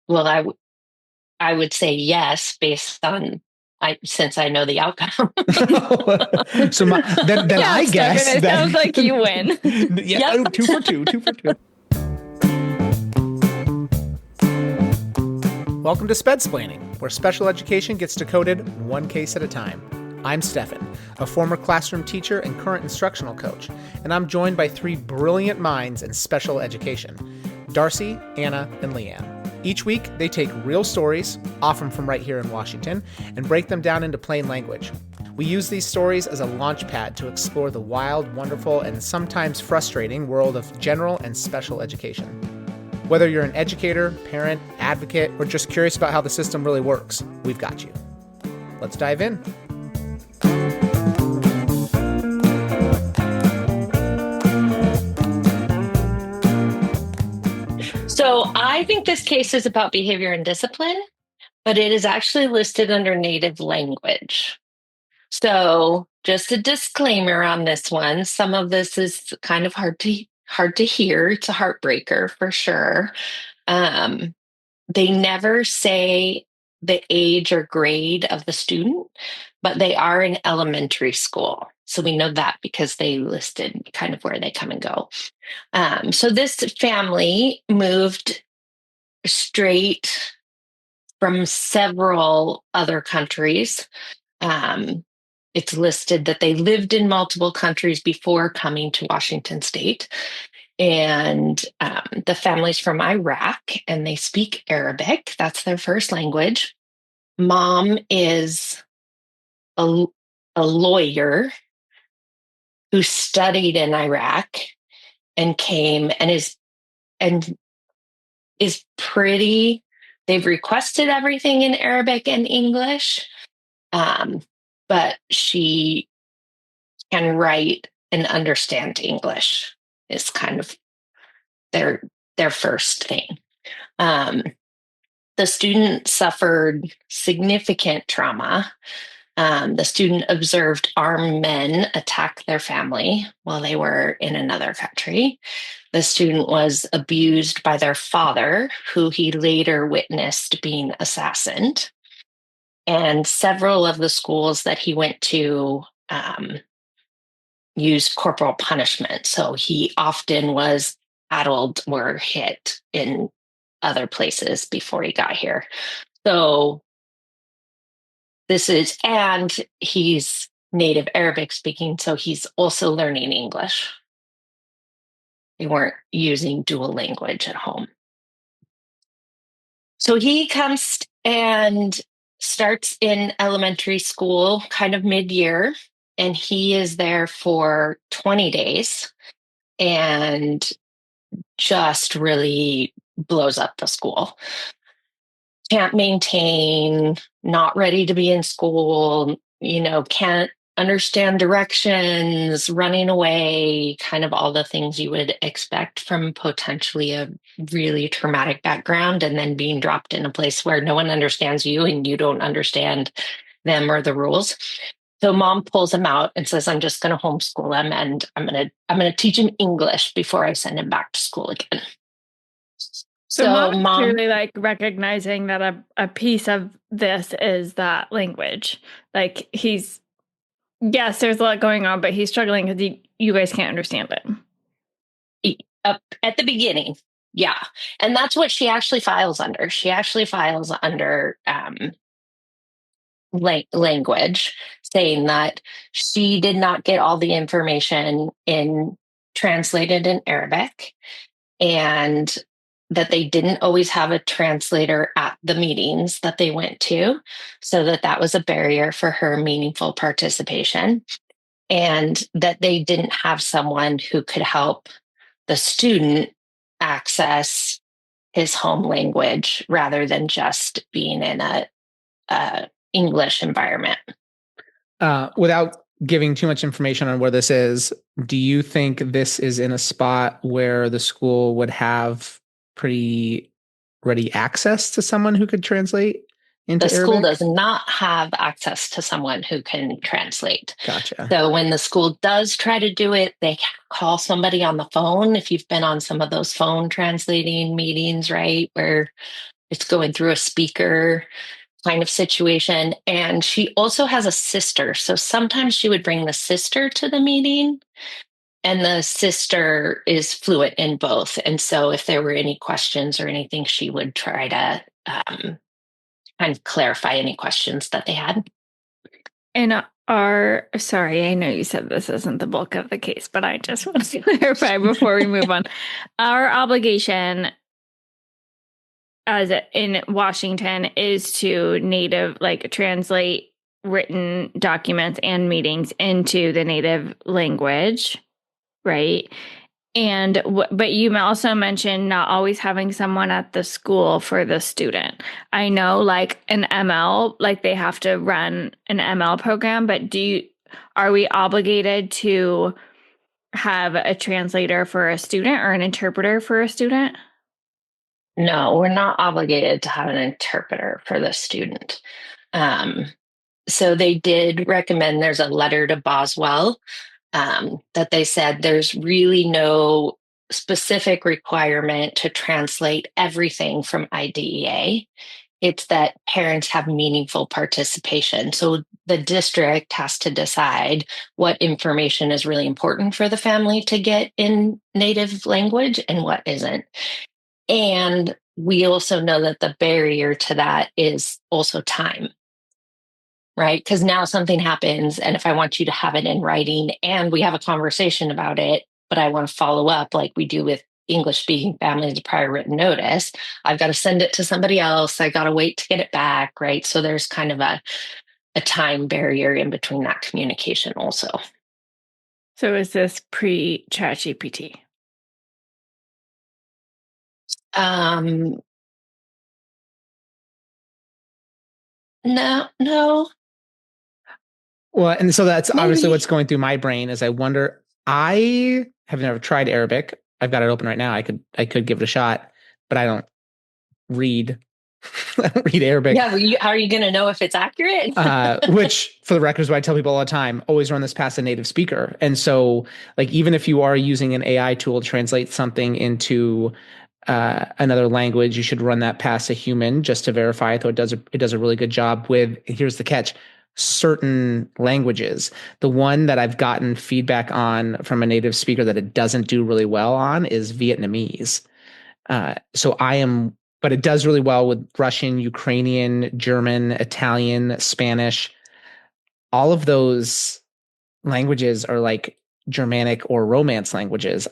Well, I would say yes, based on since I know the outcome. So then Yeah, I Stefan, guess it sounds that like you win. yeah, Yep. oh, two for two, two for two. Welcome to Spedsplaining, where special education gets decoded one case at a time. I'm Stefan, a former classroom teacher and current instructional coach, and I'm joined by three brilliant minds in special education: Darcy, Anna, and Leanne. Each week, they take real stories, often from right here in Washington, and break them down into plain language. We use these stories as a launch pad to explore the wild, wonderful, and sometimes frustrating world of general and special education. Whether you're an educator, parent, advocate, or just curious about how the system really works, we've got you. Let's dive in. So I think this case is about behavior and discipline, but it is actually listed under native language. So just a disclaimer on this one. Some of this is kind of hard to hear. It's a heartbreaker for sure. Um, they never say the age or grade of the student, but they are in elementary school. So we know that because they listed kind of where they come and go. So this family moved straight from several other countries. Um, it's listed that they lived in multiple countries before coming to Washington State. And the family's from Iraq and they speak Arabic. That's their first language. Mom is a, a lawyer who studied in Iraq and came and is pretty, they've requested everything in Arabic and English, but she can write and understand English is kind of their their first thing. Um, the student suffered significant trauma. The student observed armed men attack their family while they were in another country. The student was abused by their father, who he later witnessed being assassinated. And several of the schools that he went to used corporal punishment. So he often was paddled or hit in other places before he got here. So and he's native Arabic speaking, so he's also learning English. They weren't using dual language at home. So he comes and starts in elementary school kind of mid-year, and he is there for 20 days and just really blows up the school. Can't maintain, not ready to be in school, can't understand directions, running away, kind of all the things you would expect from potentially a really traumatic background, and then being dropped in a place where no one understands you and you don't understand them or the rules. So mom pulls him out and says, I'm just going to homeschool him and I'm going to teach him English before I send him back to school again. So So mom is mom, clearly like recognizing that a piece of this is that language. Like yes, there's a lot going on, but he's struggling because you guys can't understand it. at the beginning, yeah. And that's what she actually files under. She actually files under language, saying that she did not get all the information translated in Arabic, and that they didn't always have a translator at the meetings that they went to, so that was a barrier for her meaningful participation, and that they didn't have someone who could help the student access his home language rather than just being in a English environment. Without giving too much information on where this is, do you think this is in a spot where the school would have pretty ready access to someone who could translate into The school Arabic? does not have access to someone who can translate. Gotcha. So when the school does try to do it, they call somebody on the phone. If you've been on some of those phone translating meetings, right, where it's going through a speaker kind of situation. And she also has a sister. So sometimes she would bring the sister to the meeting, and the sister is fluent in both. And so if there were any questions or anything, she would try to kind of clarify any questions that they had. And sorry, I know you said this isn't the bulk of the case, but I just want to clarify before we move on. Our obligation as in Washington is to translate written documents and meetings into the native language, right? And but you also mentioned not always having someone at the school for the student. I know, like an ML, like they have to run an ML program, but are we obligated to have a translator for a student or an interpreter for a student? No, we're not obligated to have an interpreter for the student. So they did recommend there's a letter to Boswell that they said there's really no specific requirement to translate everything from IDEA. It's that parents have meaningful participation. So the district has to decide what information is really important for the family to get in native language and what isn't. And we also know that the barrier to that is also time, right? Because now something happens, and if I want you to have it in writing and we have a conversation about it, but I want to follow up like we do with English speaking families, prior written notice, I've got to send it to somebody else. I got to wait to get it back, right? So there's kind of a time barrier in between that communication also. So is this pre-ChatGPT? No. Well, and so that's Maybe. obviously what's going through my brain is I wonder, I have never tried Arabic. I've got it open right now. I could give it a shot, but I don't read I don't read Arabic. Yeah, how are you going to know if it's accurate? Which, for the record, is what I tell people all the time: always run this past a native speaker. And so, like, even if you are using an AI tool to translate something into another language, you should run that past a human just to verify it. Though it does a really good job with. Here's the catch: certain languages. The one that I've gotten feedback on from a native speaker that it doesn't do really well on is Vietnamese. But it does really well with Russian, Ukrainian, German, Italian, Spanish. All of those languages are like Germanic or Romance languages.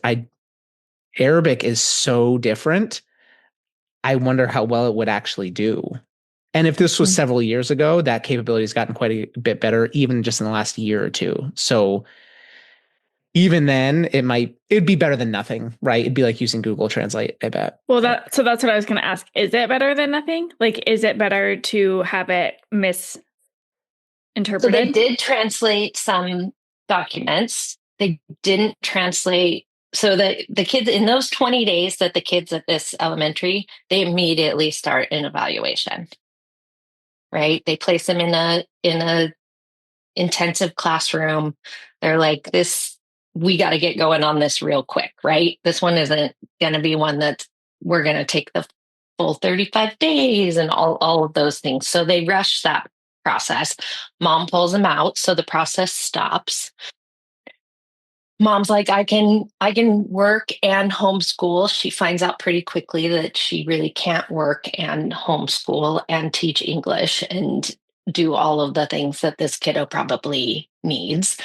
Arabic is so different. I wonder how well it would actually do. And if this was several years ago, that capability has gotten quite a bit better, even just in the last year or two. So even then, it'd be better than nothing, right? It'd be like using Google Translate, I bet. Well, so that's what I was going to ask. Is it better than nothing? Like, is it better to have it misinterpreted? So they did translate some documents. They didn't translate. So the kids in those 20 days that the kids at this elementary, they immediately start an evaluation, right? They place them in a intensive classroom. They're like, we got to get going on this real quick, right? This one isn't going to be one that we're going to take the full 35 days and all of those things. So they rush that process. Mom pulls them out. So the process stops. Mom's like, I can work and homeschool. She finds out pretty quickly that she really can't work and homeschool and teach English and do all of the things that this kiddo probably needs.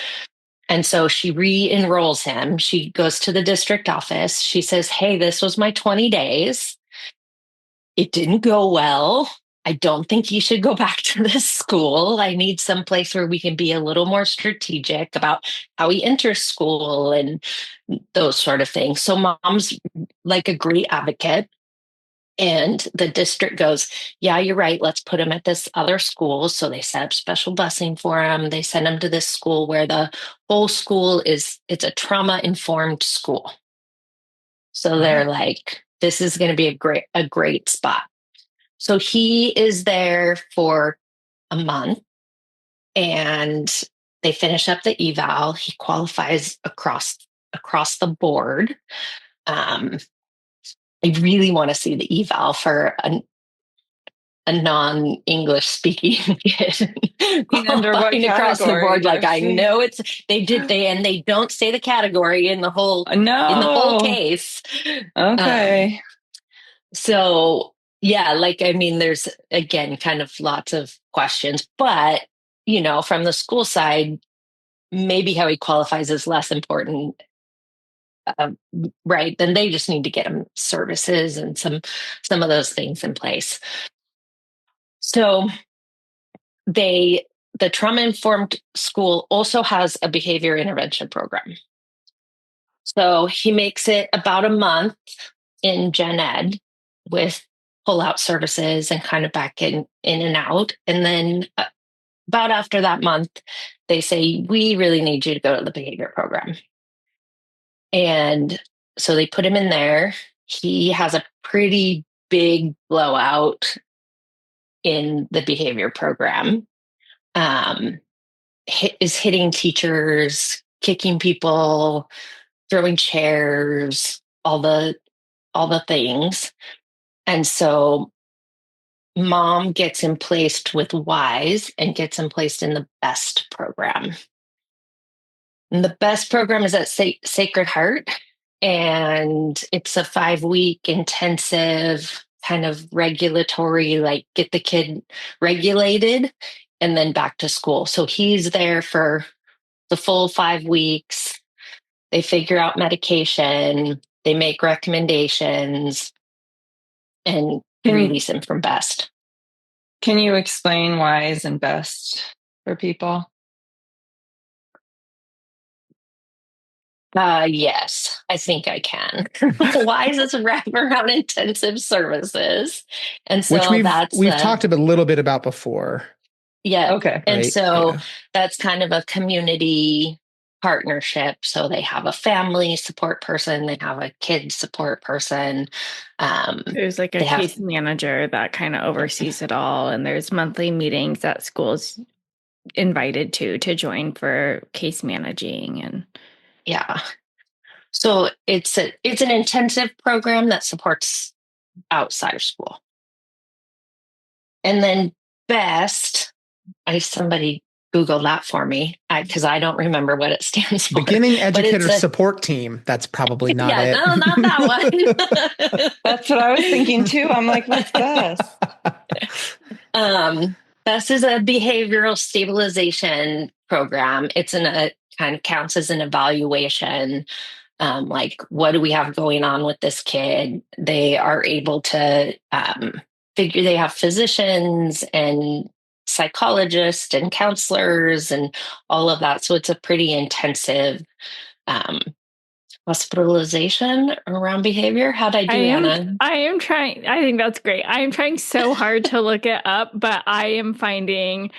And so she re-enrolls him. She goes to the district office. She says, hey, this was my 20 days. It didn't go well. I don't think you should go back to this school. I need some place where we can be a little more strategic about how he enters school and those sort of things. So mom's like a great advocate. And the district goes, yeah, you're right. Let's put him at this other school. So they set up special busing for him. They send him to this school where the whole school it's a trauma-informed school. So they're like, this is going to be a great spot. So he is there for a month and they finish up the eval. He qualifies across the board. I really want to see the eval for a non-English speaking kid Under what qualifying across the category board. Like does I she? know they don't say the category in the whole No. case. Okay. So yeah, like I mean, there's again kind of lots of questions, but from the school side, maybe how he qualifies is less important, uh, right? Then they just need to get him services and some of those things in place. So the trauma informed school also has a behavior intervention program. So he makes it about a month in gen ed with pull out services and kind of back in and out. And then about after that month, they say, we really need you to go to the behavior program. And so they put him in there. He has a pretty big blowout in the behavior program. Is hitting teachers, kicking people, throwing chairs, all the things. And so mom gets him placed with WISE and gets him placed in the BEST program. And the BEST program is at Sacred Heart, and it's a 5-week intensive kind of regulatory, like get the kid regulated and then back to school. So he's there for the full 5 weeks. They figure out medication, they make recommendations, and release him from BEST. Can you explain WISE and BEST for people? Yes, I think I can. WISE is wraparound intensive services, and so Which that's we've talked a little bit about before. Yeah. Okay. And right? so that's kind of a community partnership. So they have a family support person, they have a kid support person. There's like a case manager that kind of oversees it all. And there's monthly meetings that schools invited to join for case managing. And yeah. So it's an intensive program that supports outside of school. And then BEST, somebody Google that for me because I don't remember what it stands for. Beginning Educator Support Team. That's probably not it. No, not that one. That's what I was thinking too. I'm like, what's BEST? BEST is a behavioral stabilization program. It's kind of counts as an evaluation. Like, what do we have going on with this kid? They are able to they have physicians and psychologists and counselors and all of that. So it's a pretty intensive hospitalization around behavior. How'd I do, Anna? I am trying. I think that's great. I am trying so hard to look it up, but I am finding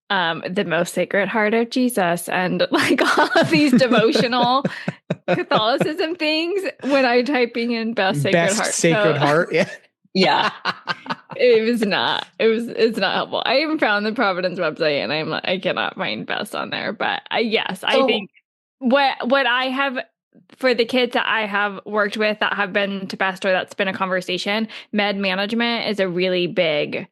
the most Sacred Heart of Jesus and like all of these devotional Catholicism things when I'm typing in best Sacred Heart. Sacred Heart. Yeah. Yeah. It's not helpful. I even found the Providence website and I cannot find best on there. But yes, I think what I have for the kids that I have worked with that have been to best, or that's been a conversation, med management is a really big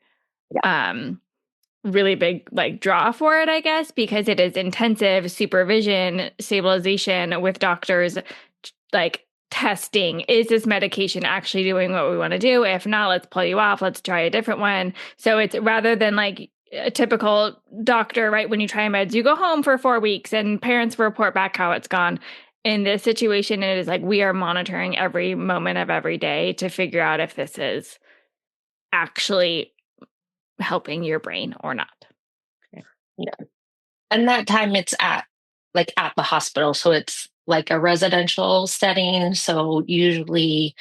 like draw for it, I guess, because it is intensive supervision, stabilization with doctors, like testing, is this medication actually doing what we want to do? If not, let's pull you off. Let's try a different one. So it's rather than like a typical doctor, right? When you try meds, you go home for 4 weeks and parents report back how it's gone. In this situation, it is like we are monitoring every moment of every day to figure out if this is actually helping your brain or not. Yeah. And that time it's at the hospital. So it's like a residential setting. So usually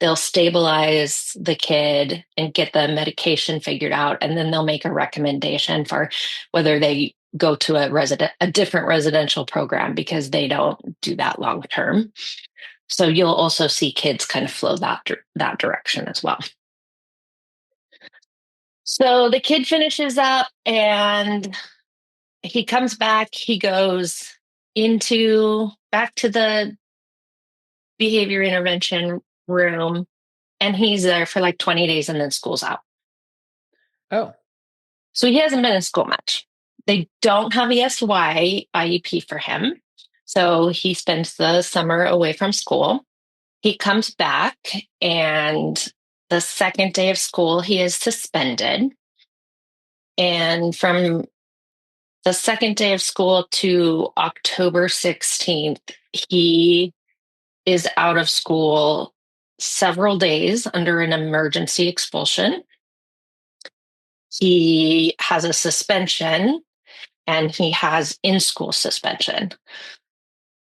they'll stabilize the kid and get the medication figured out. And then they'll make a recommendation for whether they go to a different residential program, because they don't do that long term. So you'll also see kids kind of flow that direction as well. So the kid finishes up and he comes back. He goes back to the behavior intervention room, and he's there for like 20 days and then school's out. Oh, So he hasn't been in school much. They don't have ESY IEP for him. So he spends the summer away from school. He comes back, and the second day of school, he is suspended. And from the second day of school to October 16th, he is out of school several days under an emergency expulsion. He has a suspension and he has in school suspension.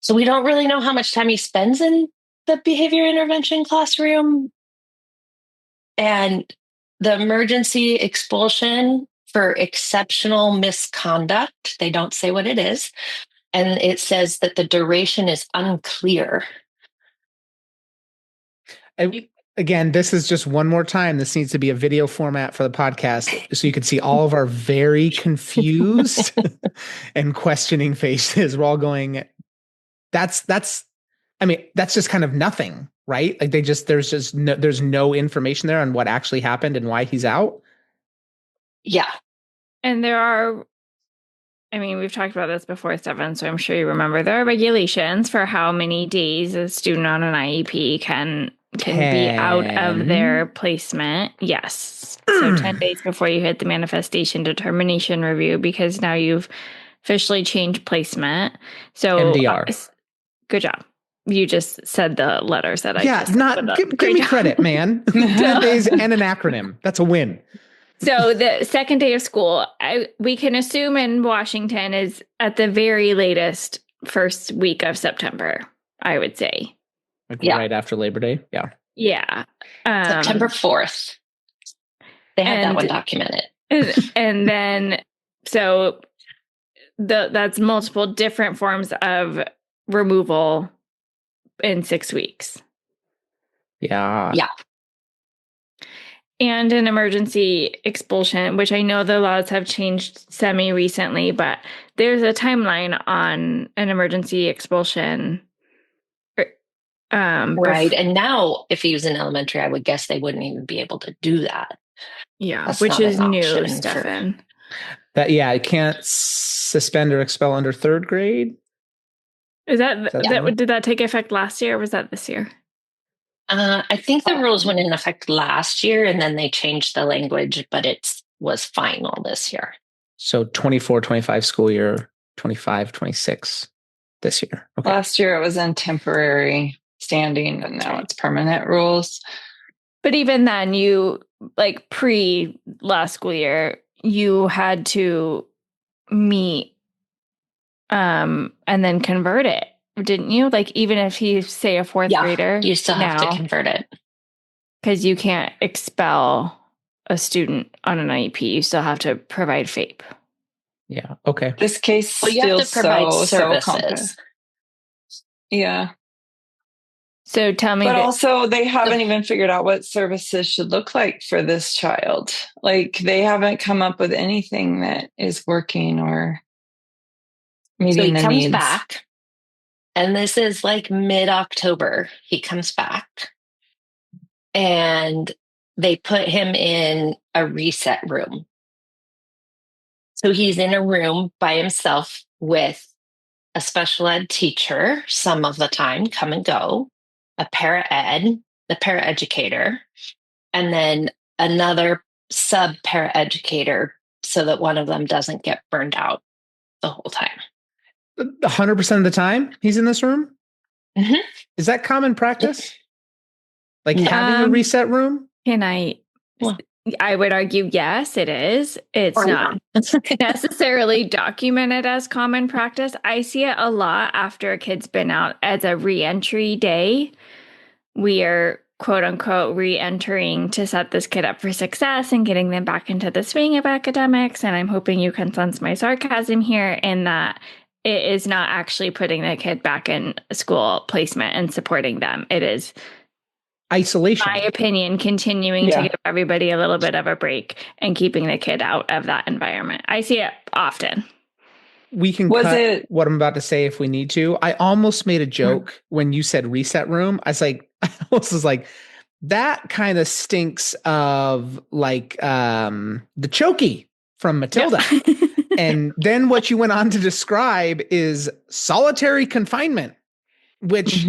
So we don't really know how much time he spends in the behavior intervention classroom. And the emergency expulsion for exceptional misconduct, they don't say what it is. And it says that the duration is unclear. Again, this is just one more time. This needs to be a video format for the podcast so you can see all of our very confused and questioning faces. We're all going, that's just kind of nothing, right? Like there's no information there on what actually happened and why he's out. Yeah. And we've talked about this before, Stefan, so I'm sure you remember there are regulations for how many days a student on an IEP can be out of their placement. Yes. So 10 days before you hit the manifestation determination review, because now you've officially changed placement. So MDR. Good job. You just said the letters that I just give me credit, man. 10 days and an acronym. That's a win. So the second day of school, we can assume in Washington is at the very latest first week of September, I would say. Right after Labor Day. Yeah. Yeah. September 4th. They had that one documented. And then, so that's multiple different forms of removal in 6 weeks. Yeah. Yeah. And an emergency expulsion, which I know the laws have changed semi-recently, but there's a timeline on an emergency expulsion. Right. And now, if he was in elementary, I would guess they wouldn't even be able to do that. Yeah, That's which is new, Stefan. Stefan. I can't suspend or expel under third grade. Did that take effect last year or was that this year? I think the rules went in effect last year and then they changed the language, but it was final this year. So 24-25 school year, 25-26 this year. Okay. Last year it was in temporary standing and now it's permanent rules. But even then, you, like pre last school year, you had to meet and then convert it, didn't you? Like even if he's, say, a fourth grader, you still have to convert it. Because you can't expel a student on an IEP. You still have to provide FAPE. Yeah. Okay. This case you have to provide services. Yeah. So tell me. But also they haven't even figured out what services should look like for this child. Like they haven't come up with anything that is working or meeting the needs. So he comes back, and this is like mid-October. He comes back, and they put him in a reset room. So he's in a room by himself with a special ed teacher, some of the time, come and go, a para-ed, the para-educator, and then another sub-para-educator so that one of them doesn't get burned out the whole time. 100% of the time he's in this room? Mm-hmm. Is that common practice? Like having a reset room? I would argue, yes, it is. It's not necessarily documented as common practice. I see it a lot after a kid's been out as a re-entry day. We are, quote unquote, re-entering to set this kid up for success and getting them back into the swing of academics. And I'm hoping you can sense my sarcasm here in that it is not actually putting the kid back in school placement and supporting them. It is isolation. My opinion, continuing to give everybody a little bit of a break and keeping the kid out of that environment. I see it often. We can cut what I'm about to say if we need to. I almost made a joke when you said reset room. I was like, that kind of stinks of like the Chokey from Matilda. Yeah. And then what you went on to describe is solitary confinement, which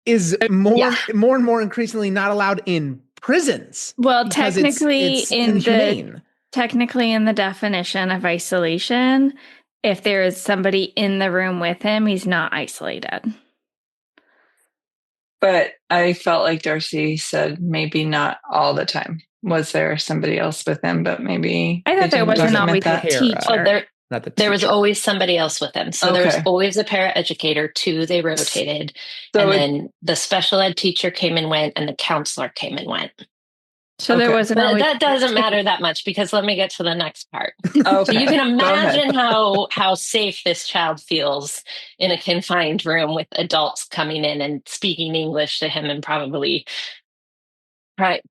is more and more increasingly not allowed in prisons. Well, because technically it's inhumane. Technically in the definition of isolation, if there is somebody in the room with him, he's not isolated. But I felt like Darcy said maybe not all the time. Was there somebody else with him? But maybe I thought there wasn't always a teacher. Oh, there was always somebody else with him. So there was always a paraeducator. Two, they rotated. And then the special ed teacher came and went, and the counselor came and went. So there wasn't always... That doesn't matter that much, because let me get to the next part. So you can imagine how safe this child feels in a confined room with adults coming in and speaking English to him and probably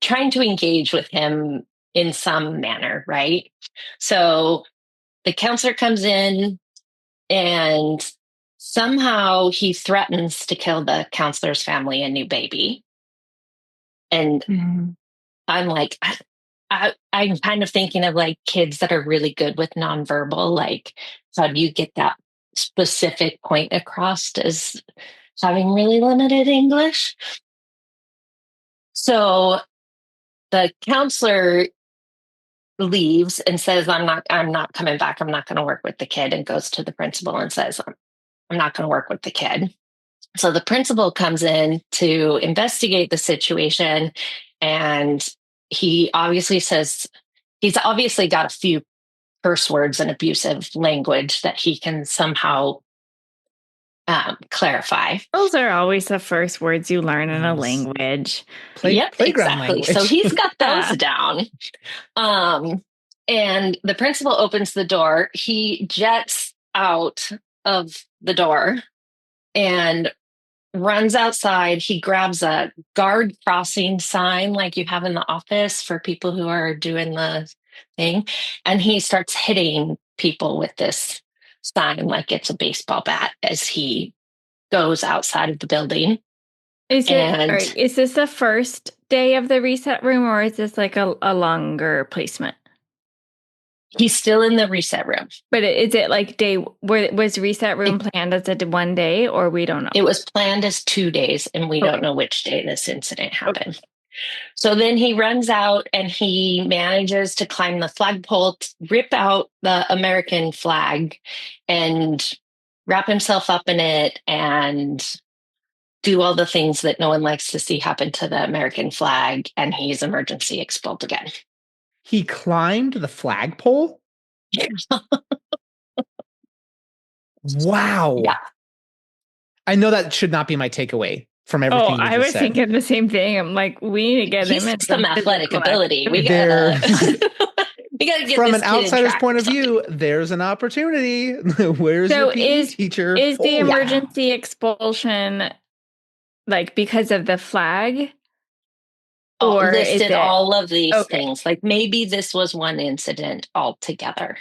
trying to engage with him in some manner, right? So the counselor comes in, and somehow he threatens to kill the counselor's family a new baby. And I'm like, I'm kind of thinking of like kids that are really good with nonverbal. Like, how do you get that specific point across as having really limited English? So the counselor leaves and says, I'm not coming back. I'm not going to work with the kid, and goes to the principal and says, I'm not going to work with the kid. So the principal comes in to investigate the situation, and he obviously says he's obviously got a few curse words and abusive language that he can somehow clarify. Those are always the first words you learn in a language. Yep, playground exactly. language. So he's got those down. And the principal opens the door. He jets out of the door and runs outside. He grabs a guard crossing sign like you have in the office for people who are doing the thing. And he starts hitting people with this sign like it's a baseball bat as he goes outside of the building. Is this the first day of the reset room, or is this like a longer placement? He's still in the reset room. But is it like was reset room planned as a 1 day, or we don't know? It was planned as 2 days, and we don't know which day this incident happened. Okay. So then he runs out and he manages to climb the flagpole, rip out the American flag, and wrap himself up in it and do all the things that no one likes to see happen to the American flag. And he's emergency expelled again. He climbed the flagpole? Wow. Yeah. I know that should not be my takeaway from everything you just said. I was thinking the same thing. I'm like, we need to get him in some athletic ability. We gotta get from an outsider's point of view, there's an opportunity. Where's your PE teacher? Is the emergency expulsion like because of the flag? Or listed all of these things. Like maybe this was one incident altogether.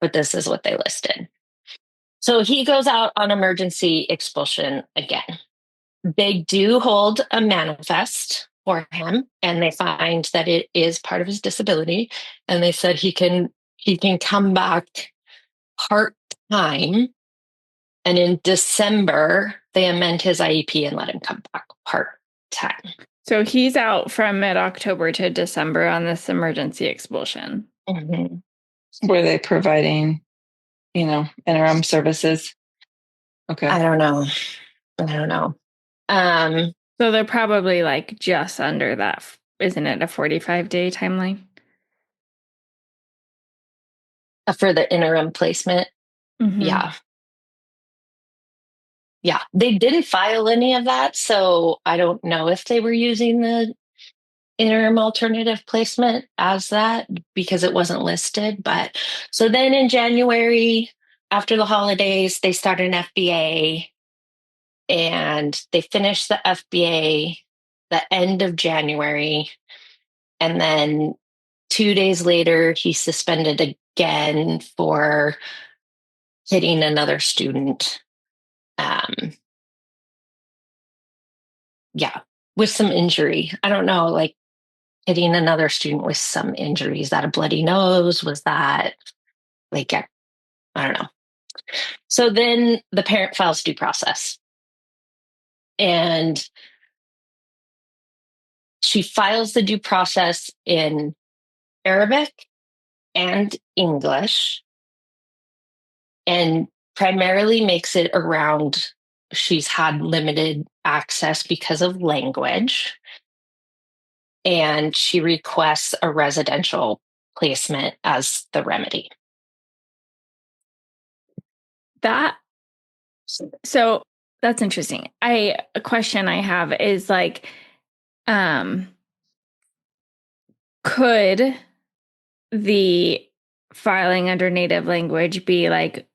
But this is what they listed. So he goes out on emergency expulsion again. They do hold a manifest for him, and they find that it is part of his disability. And they said he can come back part-time. And in December, they amend his IEP and let him come back part-time. So he's out from mid-October to December on this emergency expulsion. Mm-hmm. Were they providing, interim services? Okay. I don't know. So they're probably like just under that. Isn't it a 45-day timeline? For the interim placement? Mm-hmm. Yeah. Yeah, they didn't file any of that, so I don't know if they were using the interim alternative placement as that because it wasn't listed. But so then in January, after the holidays, they start an FBA, and they finish the FBA the end of January. And then 2 days later, he's suspended again for hitting another student. with some injury. I don't know, like hitting another student with some injury. Is that a bloody nose? Was that like, I don't know. So then the parent files due process. And she files the due process in Arabic and English, and primarily makes it around she's had limited access because of language. And she requests a residential placement as the remedy. So that's interesting. A question I have is like, could the filing under native language be like,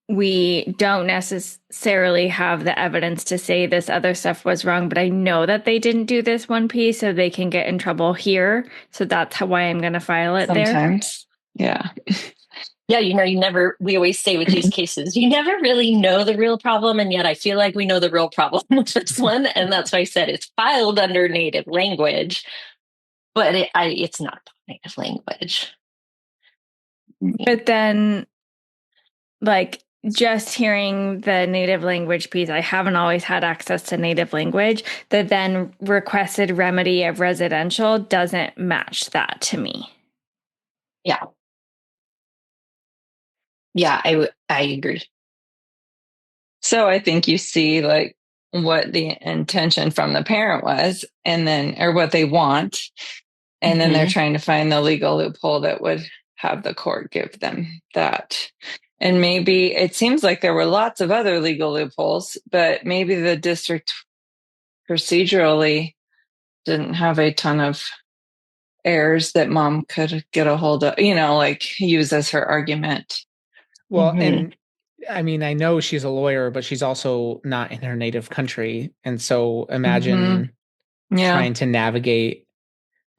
we don't necessarily have the evidence to say this other stuff was wrong, but I know that they didn't do this one piece, so they can get in trouble here. So that's why I'm going to file it Sometimes. Yeah. Yeah, we always say with these cases, you never really know the real problem. And yet I feel like we know the real problem with this one. And that's why I said it's filed under native language, but it's not native language. But then, like, just hearing the native language piece, I haven't always had access to native language. The then requested remedy of residential doesn't match that to me. Yeah. Yeah, I agree. So I think you see like what the intention from the parent was, and then, or what they want. And then they're trying to find the legal loophole that would have the court give them that. And maybe it seems like there were lots of other legal loopholes, but maybe the district procedurally didn't have a ton of errors that mom could get a hold of, like use as her argument. Well, and I mean, I know she's a lawyer, but she's also not in her native country. And so imagine trying to navigate.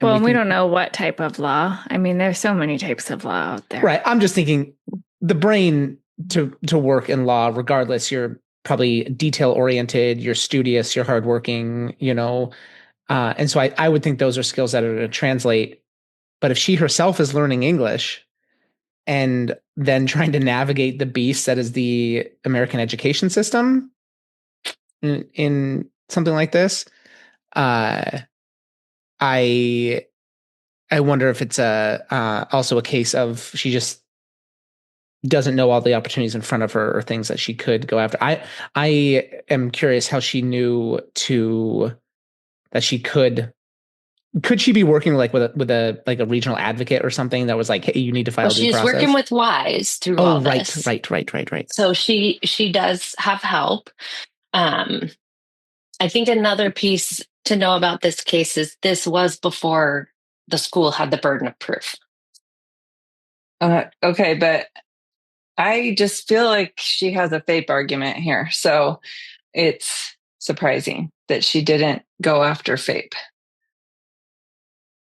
Well, we don't know what type of law. I mean, there's so many types of law out there. Right. I'm just thinking the brain to work in law, regardless, you're probably detail oriented, you're studious, you're hardworking, and so I would think those are skills that are going to translate. But if she herself is learning English and then trying to navigate the beast that is the American education system in something like this, I wonder if it's also a case of she just doesn't know all the opportunities in front of her or things that she could go after. I am curious how she knew that she could she be working like with a like a regional advocate or something that was like, hey, you need to file due process? She's working with WISE through all this. Right. So she does have help. I think another piece to know about this case is this was before the school had the burden of proof. Okay, but I just feel like she has a FAPE argument here. So it's surprising that she didn't go after FAPE.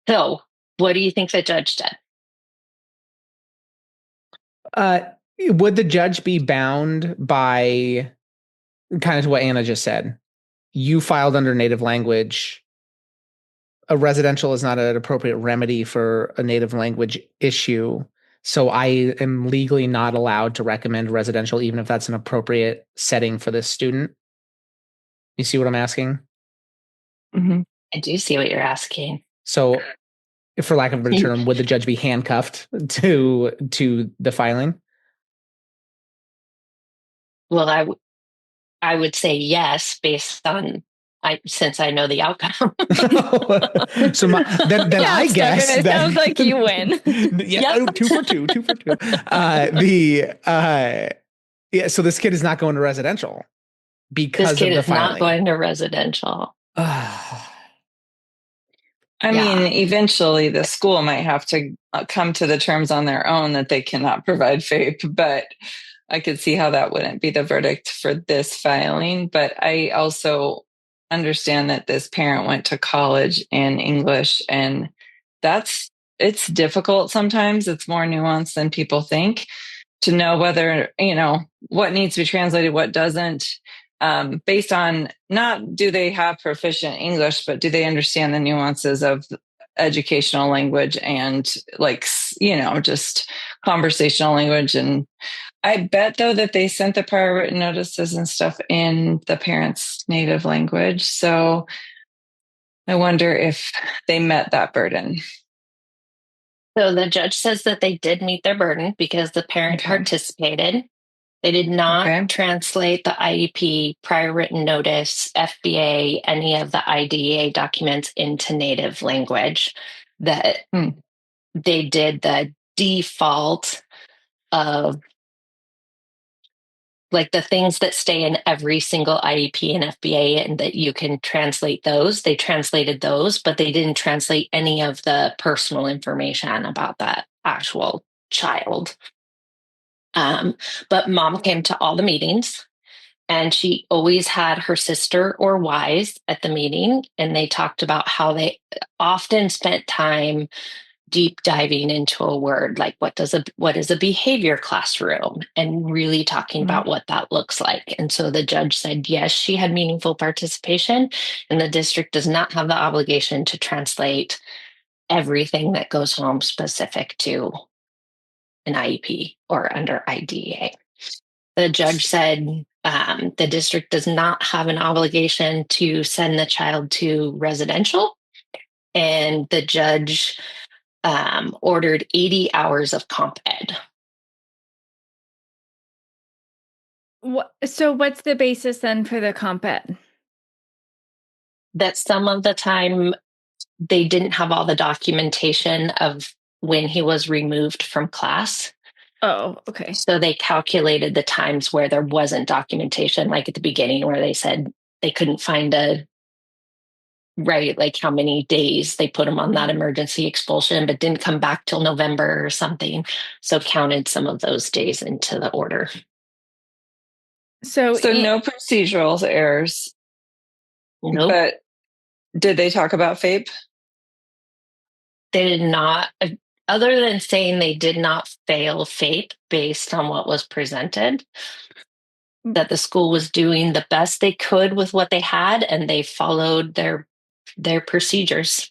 So what do you think the judge did? Would the judge be bound by kind of what Anna just said? You filed under native language. A residential is not an appropriate remedy for a native language issue. So I am legally not allowed to recommend residential, even if that's an appropriate setting for this student. You see what I'm asking? Mm-hmm. I do see what you're asking. So, for lack of a better term, would the judge be handcuffed to the filing? Well, I would say yes, based on since I know the outcome. So then yeah, I guess it sounds like you win. Yeah, yep. 2 for 2. Yeah. So this kid is not going to residential because this kid of the is filing. not going to residential. I mean, eventually the school might have to come to the terms on their own that they cannot provide FAPE, but I could see how that wouldn't be the verdict for this filing. But I also understand that this parent went to college in English, and it's difficult sometimes. It's more nuanced than people think to know whether, what needs to be translated, what doesn't. based on not do they have proficient English, but do they understand the nuances of educational language and like, just conversational language. And I bet though that they sent the prior written notices and stuff in the parents' native language. So I wonder if they met that burden. So the judge says that they did meet their burden because the parent participated. They did not translate the IEP, prior written notice, FBA, any of the IDEA documents into native language. That they did the default of like the things that stay in every single IEP and FBA and that you can translate those. They translated those, but they didn't translate any of the personal information about that actual child. But mom came to all the meetings and she always had her sister or wise at the meeting. And they talked about how they often spent time deep diving into a word, like what is a behavior classroom, and really talking about what that looks like. And so the judge said, yes, she had meaningful participation, and the district does not have the obligation to translate everything that goes home specific to an IEP or under IDEA. The judge said the district does not have an obligation to send the child to residential, and the judge ordered 80 hours of comp ed. So what's the basis then for the comp ed? That some of the time they didn't have all the documentation of when he was removed from class. Oh, okay. So they calculated the times where there wasn't documentation, like at the beginning where they said they couldn't find like how many days they put him on that emergency expulsion, but didn't come back till November or something. So counted some of those days into the order. So no procedural errors. Nope. But did they talk about FAPE? They did not, other than saying they did not fail FAPE based on what was presented, that the school was doing the best they could with what they had, and they followed their procedures.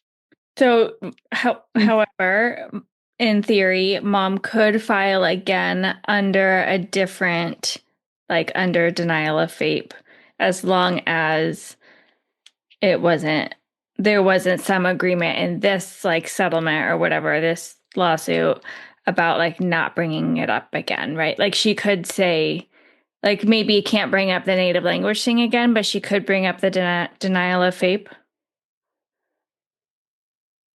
So, however, in theory, mom could file again under a different, like under denial of FAPE, as long as there wasn't some agreement in this like settlement or whatever, this lawsuit about like not bringing it up again, right? Like she could say, like maybe you can't bring up the native language thing again, but she could bring up the denial of FAPE.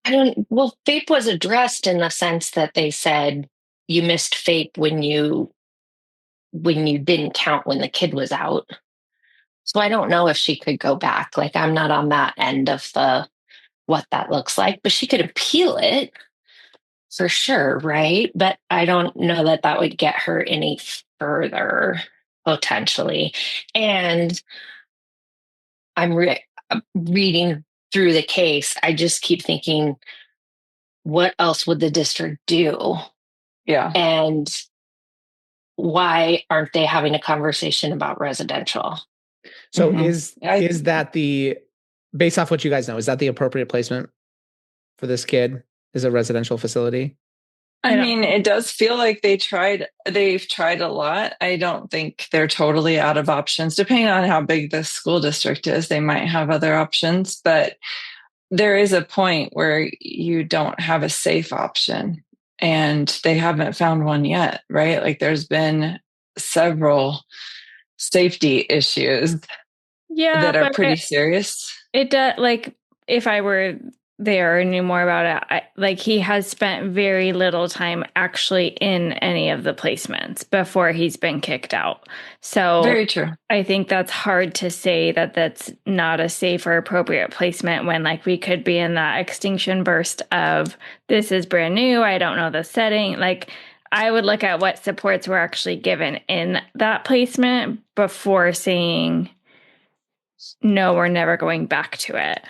FAPE was addressed in the sense that they said you missed FAPE when you didn't count when the kid was out. So I don't know if she could go back. Like I'm not on that end of what that looks like, but she could appeal it for sure, right? But I don't know that would get her any further potentially. And I'm reading through the case. I just keep thinking, what else would the district do? Yeah. And why aren't they having a conversation about residential? So is that based off what you guys know, is that the appropriate placement for this kid, is a residential facility? I mean, it does feel like they've tried a lot. I don't think they're totally out of options. Depending on how big the school district is, they might have other options, but there is a point where you don't have a safe option, and they haven't found one yet, right? Like there's been several safety issues that are pretty serious. It does, like if I were there and knew more about it, like he has spent very little time actually in any of the placements before he's been kicked out. So very true. I think that's hard to say that that's not a safe or appropriate placement when like we could be in that extinction burst of this is brand new, I don't know the setting. Like I would look at what supports were actually given in that placement before saying no, we're never going back to it.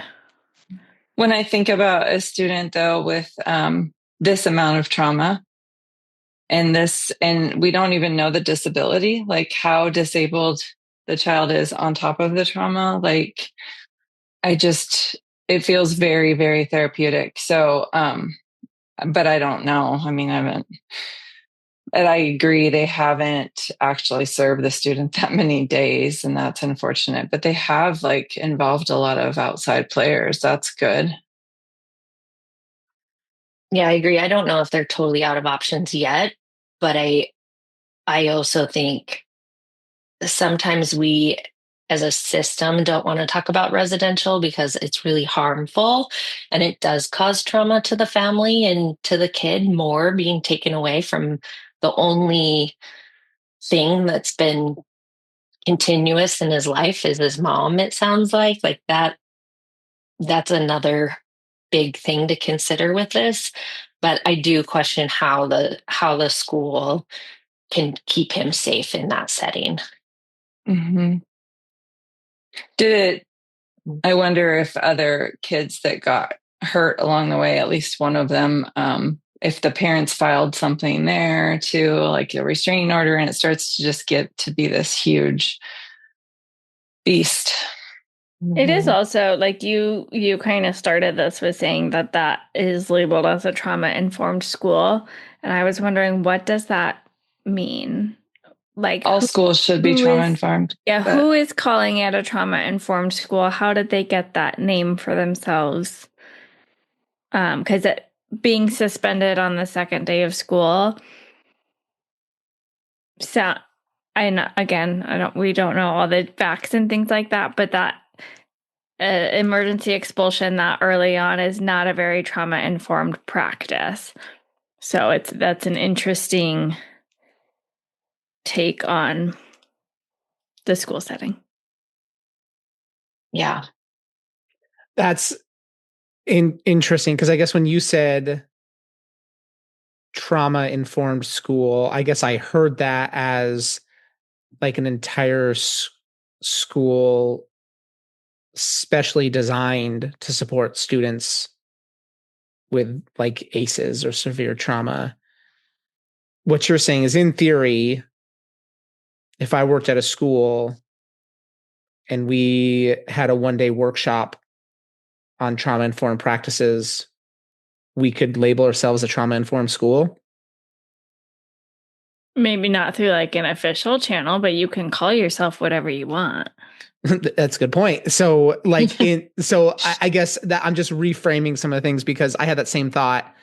When I think about a student, though, with this amount of trauma and we don't even know the disability, like how disabled the child is on top of the trauma. Like, it feels very, very therapeutic. So, but I don't know. I mean, I haven't, and I agree, they haven't actually served the student that many days, and that's unfortunate, but they have like involved a lot of outside players. That's good. Yeah, I agree. I don't know if they're totally out of options yet, but I also think sometimes we as a system don't want to talk about residential because it's really harmful and it does cause trauma to the family and to the kid, more being taken away from the only thing that's been continuous in his life is his mom, it sounds like that's another big thing to consider with this. But I do question how the school can keep him safe in that setting. Mm-hmm. I wonder if other kids that got hurt along the way, at least one of them, if the parents filed something there too, like a restraining order, and it starts to just get to be this huge beast. It is also like you kind of started this with saying that that is labeled as a trauma-informed school. And I was wondering, what does that mean? Like All schools should be trauma informed. Yeah, who is calling it a trauma-informed school? How did they get that name for themselves? Because being suspended on the second day of school, so we don't know all the facts and things like that, but that emergency expulsion that early on is not a very trauma-informed practice. So that's an interesting take on the school setting. Yeah. That's interesting because I guess when you said trauma-informed school, I guess I heard that as like an entire school specially designed to support students with like ACEs or severe trauma. What you're saying is, in theory, if I worked at a school and we had a one-day workshop on trauma-informed practices, we could label ourselves a trauma-informed school. Maybe not through like an official channel, but you can call yourself whatever you want. That's a good point. So like I guess that I'm just reframing some of the things because I had that same thought.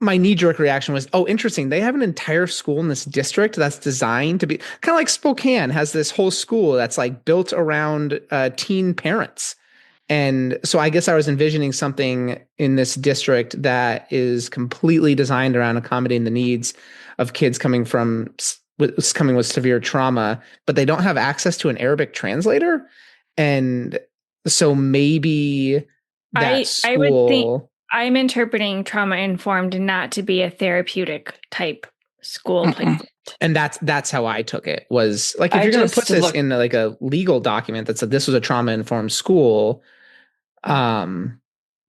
My knee-jerk reaction was, oh, interesting. They have an entire school in this district that's designed to be kind of like Spokane has this whole school that's like built around teen parents. And so I guess I was envisioning something in this district that is completely designed around accommodating the needs of kids coming with severe trauma, but they don't have access to an Arabic translator. And so maybe that school. I would think I'm interpreting trauma-informed not to be a therapeutic type school placement. And that's how I took it, was like, if you're going to put this in like a legal document that said this was a trauma-informed school,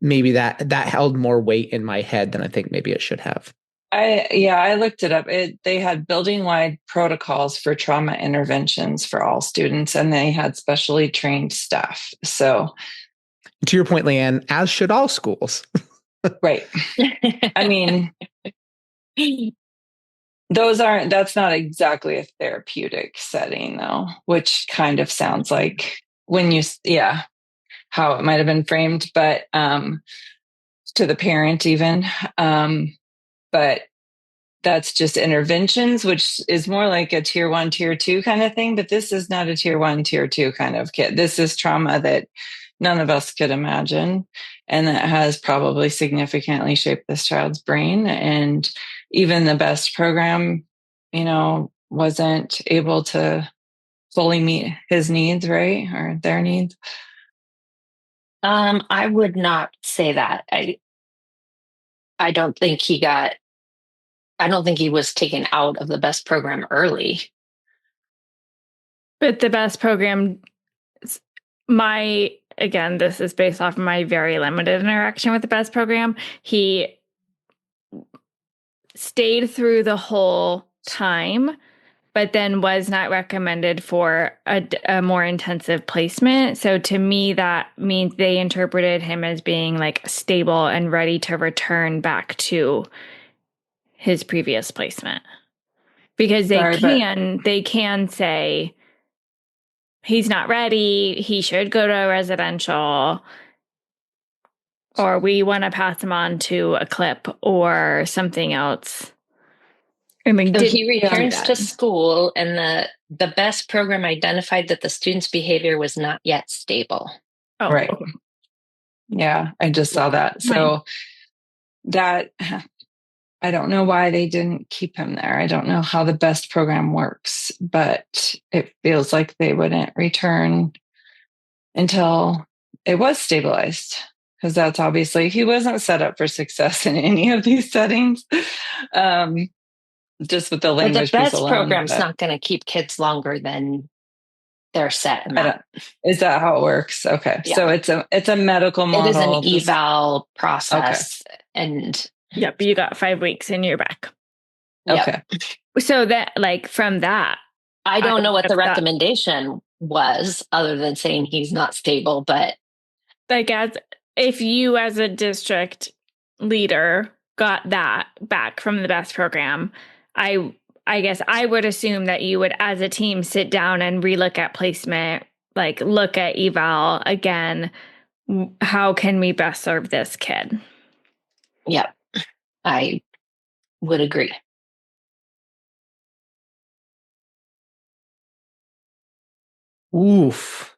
maybe that held more weight in my head than I think maybe it should have. I looked it up. They had building-wide protocols for trauma interventions for all students, and they had specially trained staff. So, to your point, Leanne, as should all schools. Right. I mean, that's not exactly a therapeutic setting, though, which kind of sounds like how it might have been framed, but to the parent even. But that's just interventions, which is more like a tier 1, tier 2 kind of thing. But this is not a tier 1, tier 2 kind of kid. This is trauma that none of us could imagine, and that has probably significantly shaped this child's brain. And even the best program, wasn't able to fully meet his needs, right? Or their needs. I would not say that. I don't think he was taken out of the best program early. But the best program, again, this is based off of my very limited interaction with the best program. He stayed through the whole time, but then was not recommended for a more intensive placement. So to me, that means they interpreted him as being like stable and ready to return back to his previous placement. Because they can say he's not ready, he should go to a residential, or we want to pass him on to a clip or something else. I mean, so he returns to school, and the best program identified that the student's behavior was not yet stable. Oh, right. Okay. Yeah, I just saw that. So that, I don't know why they didn't keep him there. I don't know how the best program works, but it feels like they wouldn't return until it was stabilized, because that's obviously, he wasn't set up for success in any of these settings. Just with the language. But the best program's not going to keep kids longer than their set amount. Is that how it works? Okay. Yeah. So it's a medical model. It is an eval process. Okay. And yep, you got 5 weeks and you're back. Okay. Yep. So that, like, from that, I don't know what the recommendation was other than saying he's not stable, but like, if you as a district leader got that back from the best program, I guess I would assume that you would, as a team, sit down and relook at placement, like look at eval again. How can we best serve this kid? Yep, I would agree. Oof.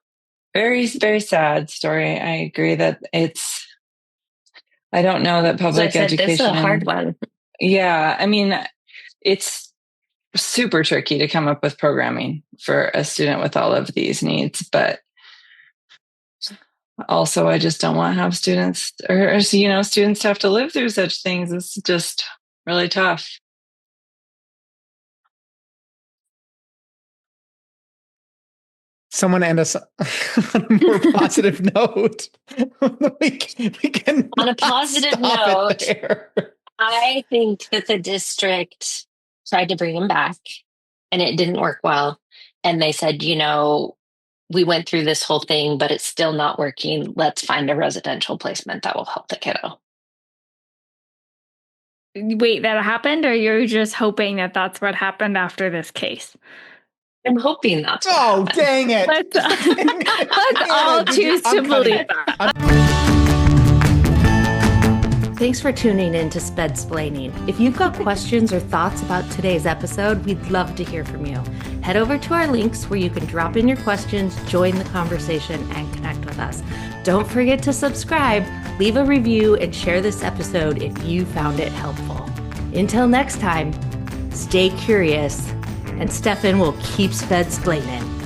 Very, very sad story. I agree that I don't know that public education. This is a hard one. Yeah. I mean, it's super tricky to come up with programming for a student with all of these needs, but also I just don't want to have students to have to live through such things. It's just really tough. Someone end us on a more positive note. we can on a positive note, I think that the district tried to bring him back and it didn't work well. And they said, we went through this whole thing, but it's still not working. Let's find a residential placement that will help the kiddo. Wait, that happened? Or you're just hoping that that's what happened after this case? I'm hoping that's what happened. Dang it. Let's all choose to believe that. Thanks for tuning in to Spedsplaining. If you've got questions or thoughts about today's episode, we'd love to hear from you. Head over to our links where you can drop in your questions, join the conversation, and connect with us. Don't forget to subscribe, leave a review, and share this episode if you found it helpful. Until next time, stay curious, and Stefan will keep Spedsplaining.